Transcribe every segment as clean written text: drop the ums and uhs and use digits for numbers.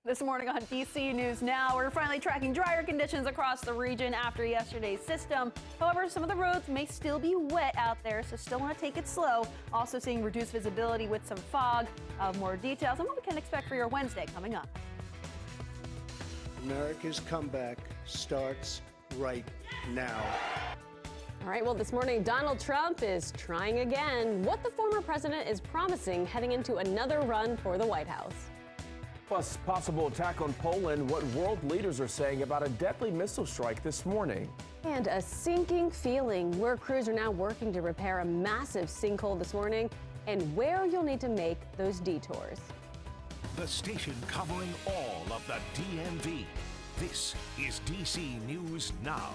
This morning on DC News Now, we're finally tracking drier conditions across the region after yesterday's system. However, some of the roads may still be wet out there, so still want to take it slow. Also seeing reduced visibility with some fog. More details on what we can expect for your Wednesday coming up. America's comeback starts right now. All right, well, this morning, Donald Trump is trying again what the former president is promising heading into another run for the White House. Plus, possible attack on Poland, what world leaders are saying about a deadly missile strike this morning. And a sinking feeling where crews are now working to repair a massive sinkhole this morning and where you'll need to make those detours. The station covering all of the DMV. This is DC News Now.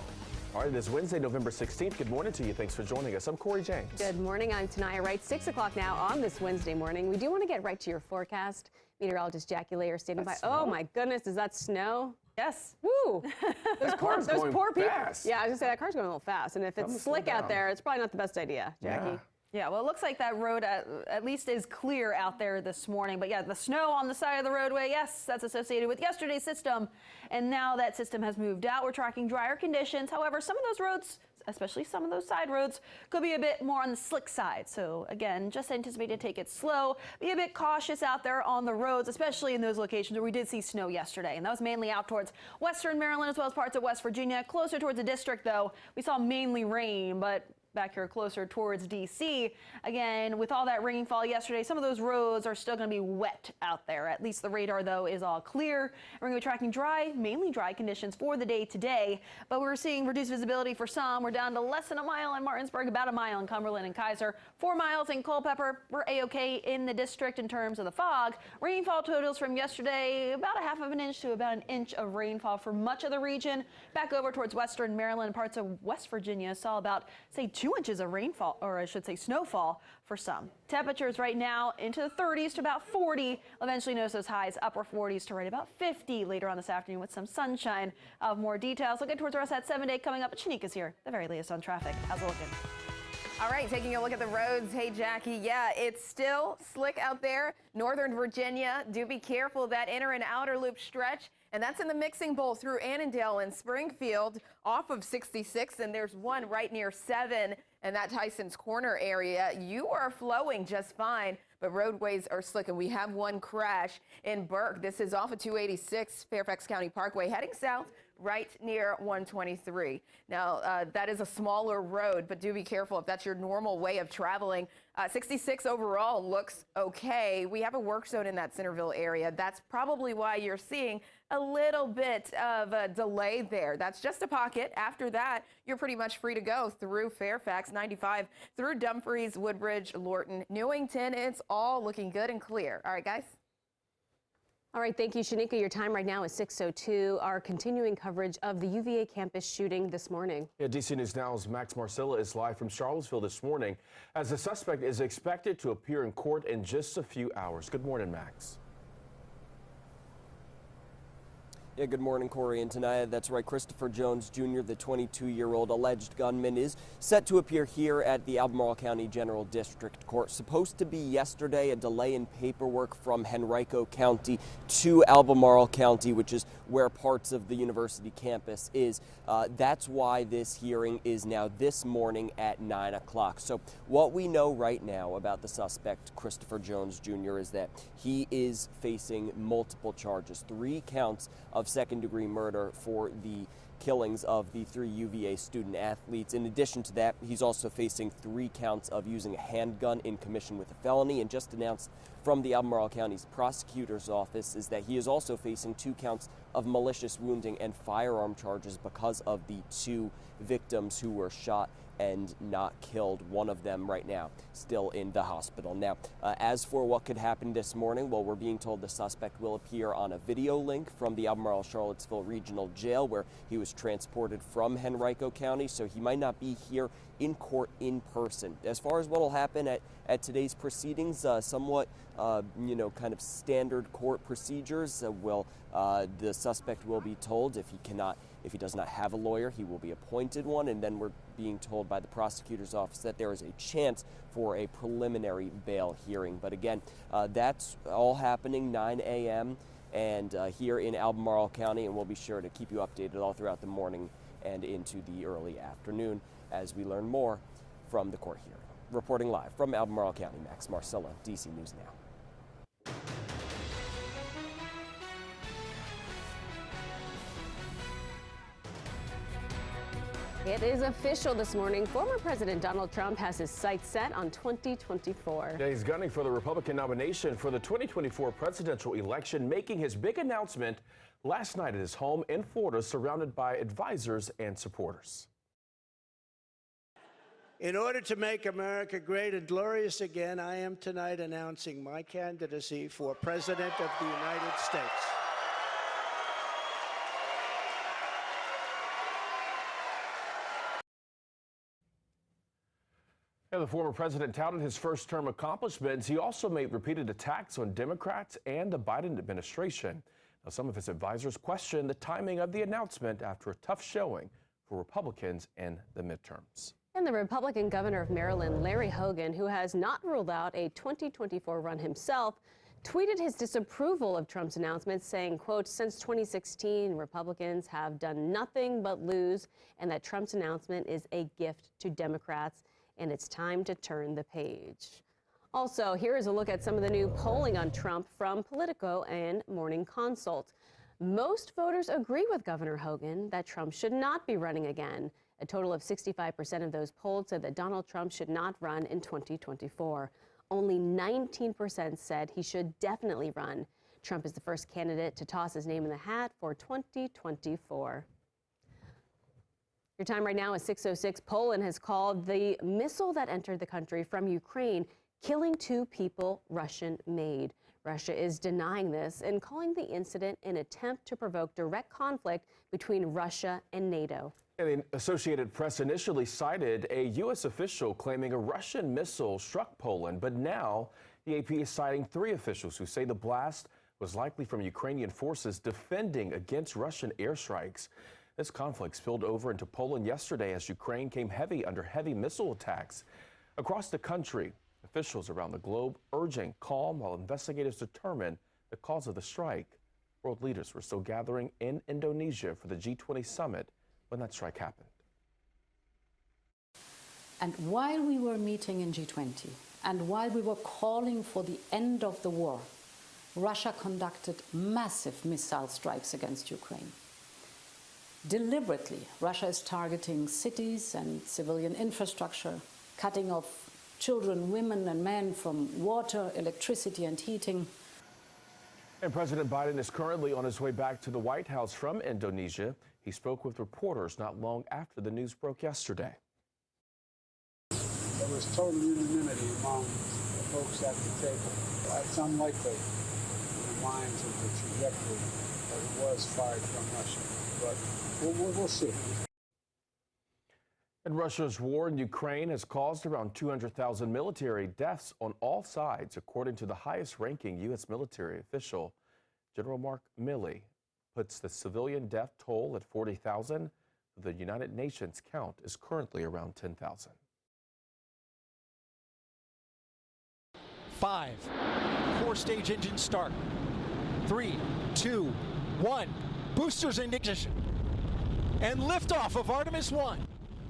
All right, it is Wednesday, November 16th. Good morning to you. Thanks for joining us. I'm Corey James. Good morning. I'm Tanaya Wright. 6 o'clock now on this Wednesday morning. We do want to get right to your forecast. Meteorologist Jackie Layer standing by. Snow? Oh, my goodness. Is that snow? Yes. Woo! Those poor people. Fast. Yeah, I was going to say that car's going a little fast. And if it's slick out there, it's probably not the best idea, Jackie. Yeah, well, it looks like that road at least is clear out there this morning. But yeah, the snow on the side of the roadway, yes, that's associated with yesterday's system. And now that system has moved out, we're tracking drier conditions. However, some of those roads, especially some of those side roads, could be a bit more on the slick side. So again, just anticipate to take it slow. Be a bit cautious out there on the roads, especially in those locations where we did see snow yesterday. And that was mainly out towards western Maryland as well as parts of West Virginia. Closer towards the district, though, we saw mainly rain, but back here closer towards DC. Again, with all that rainfall yesterday, some of those roads are still going to be wet out there. At least the radar, though, is all clear. We're going to be tracking mainly dry conditions for the day today, but we're seeing reduced visibility for some. We're down to less than a mile in Martinsburg, about a mile in Cumberland and Kaiser, 4 miles in Culpeper. We're A-OK in the district in terms of the fog. Rainfall totals from yesterday, about a half of an inch to about an inch of rainfall for much of the region. Back over towards western Maryland and parts of West Virginia saw about, say, 2 inches of rainfall, or I should say snowfall for some. Temperatures right now into the 30s to about 40. Eventually notice those highs upper 40s to right about 50 later on this afternoon with some sunshine. More details. Looking towards the rest of that 7 day coming up. But Shanika's here, the very latest on traffic. How's it looking? All right, taking a look at the roads. Hey, Jackie. Yeah, it's still slick out there. Northern Virginia. Do be careful that inner and outer loop stretch. And that's in the mixing bowl through Annandale and Springfield off of 66. And there's one right near 7 and that Tyson's Corner area. You are flowing just fine, but roadways are slick. And we have one crash in Burke. This is off of 286 Fairfax County Parkway heading south right near 123. Now, that is a smaller road, but do be careful if that's your normal way of traveling. 66 overall looks okay. We have a work zone in that Centerville area. That's probably why you're seeing a little bit of a delay there. That's just a pocket. After that, you're pretty much free to go through Fairfax, 95 through Dumfries, Woodbridge, Lorton, Newington. It's all looking good and clear. All right, guys. All right, thank you, Shanika. Your time right now is 6:02. Our continuing coverage of the UVA campus shooting this morning. Yeah, DC News Now's Max Marcilla is live from Charlottesville this morning as the suspect is expected to appear in court in just a few hours. Good morning, Max. Yeah, good morning, Corey and Tanaya. That's right. Christopher Jones Jr., the 22-year-old alleged gunman, is set to appear here at the Albemarle County General District Court. Supposed to be yesterday, a delay in paperwork from Henrico County to Albemarle County, which is where parts of the university campus is. That's why this hearing is now this morning at 9 o'clock. So what we know right now about the suspect, Christopher Jones Jr., is that he is facing multiple charges, 3 counts of second-degree murder for the killings of the 3 UVA student athletes. In addition to that, he's also facing 3 counts of using a handgun in connection with a felony, and just announced from the Albemarle County's prosecutor's office is that he is also facing 2 counts of malicious wounding and firearm charges because of the 2 victims who were shot and not killed. One of them right now still in the hospital. Now, as for what could happen this morning, well, we're being told the suspect will appear on a video link from the Albemarle Charlottesville Regional Jail, where he was transported from Henrico County, so he might not be here in court in person. As far as what will happen at today's proceedings, somewhat kind of standard court procedures. The suspect will be told if he does not have a lawyer, he will be appointed one, and then we're being told by the prosecutor's office that there is a chance for a preliminary bail hearing. But again, that's all happening 9 a.m. and here in Albemarle County, and we'll be sure to keep you updated all throughout the morning and into the early afternoon as we learn more from the court hearing. Reporting live from Albemarle County, Max Marcella, DC News Now. It is official this morning. Former President Donald Trump has his sights set on 2024. Yeah, he's gunning for the Republican nomination for the 2024 presidential election, making his big announcement last night at his home in Florida, surrounded by advisors and supporters. In order to make America great and glorious again, I am tonight announcing my candidacy for President of the United States. Yeah, the former president touted his first-term accomplishments. He also made repeated attacks on Democrats and the Biden administration. Now, some of his advisors question the timing of the announcement after a tough showing for Republicans in the midterms. And the Republican governor of Maryland, Larry Hogan, who has not ruled out a 2024 run himself, tweeted his disapproval of Trump's announcement, saying, quote, "Since 2016, Republicans have done nothing but lose, and that Trump's announcement is a gift to Democrats, and it's time to turn the page." Also, here is a look at some of the new polling on Trump from Politico and Morning Consult. Most voters agree with Governor Hogan that Trump should not be running again. A total of 65% of those polled said that Donald Trump should not run in 2024. Only 19% said he should definitely run. Trump is the first candidate to toss his name in the hat for 2024. Your time right now is 6:06. Poland has called the missile that entered the country from Ukraine, killing 2 people, Russian-made. Russia is denying this and calling the incident an attempt to provoke direct conflict between Russia and NATO. And the Associated Press initially cited a U.S. official claiming a Russian missile struck Poland, but now the AP is citing 3 officials who say the blast was likely from Ukrainian forces defending against Russian airstrikes. This conflict spilled over into Poland yesterday as Ukraine came under heavy missile attacks. Across the country, officials around the globe urging calm while investigators determine the cause of the strike. World leaders were still gathering in Indonesia for the G20 summit when that strike happened. And while we were meeting in G20 and while we were calling for the end of the war, Russia conducted massive missile strikes against Ukraine. Deliberately, Russia is targeting cities and civilian infrastructure, cutting off children, women, and men from water, electricity, and heating. And President Biden is currently on his way back to the White House from Indonesia. He spoke with reporters not long after the news broke yesterday. There was total unanimity among the folks at the table. It's unlikely in the minds of the trajectory that it was fired from Russia, but we'll see. And Russia's war in Ukraine has caused around 200,000 military deaths on all sides, according to the highest-ranking U.S. military official. General Mark Milley puts the civilian death toll at 40,000. The United Nations count is currently around 10,000. 5, 4-stage engine start. 3, 2, 1. Boosters in ignition. And liftoff of Artemis 1.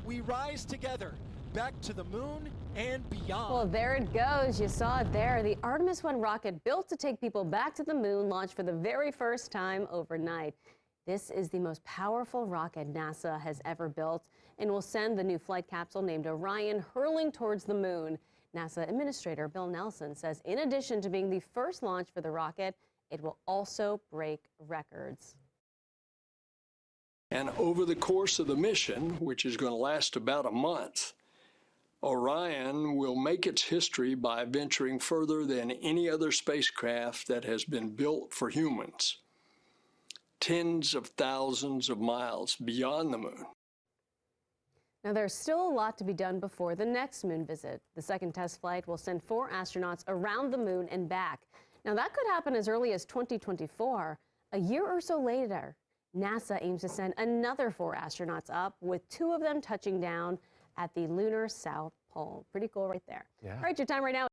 We rise together back to the moon and beyond. Well, there it goes. You saw it there. The Artemis 1 rocket built to take people back to the moon launched for the very first time overnight. This is the most powerful rocket NASA has ever built and will send the new flight capsule named Orion hurling towards the moon. NASA Administrator Bill Nelson says in addition to being the first launch for the rocket, it will also break records. And over the course of the mission, which is going to last about a month, Orion will make its history by venturing further than any other spacecraft that has been built for humans. Tens of thousands of miles beyond the moon. Now, there's still a lot to be done before the next moon visit. The second test flight will send 4 astronauts around the moon and back. Now, that could happen as early as 2024. A year or so later, NASA aims to send another 4 astronauts up, with 2 of them touching down at the lunar South Pole. Pretty cool right there. Yeah. All right, your time right now.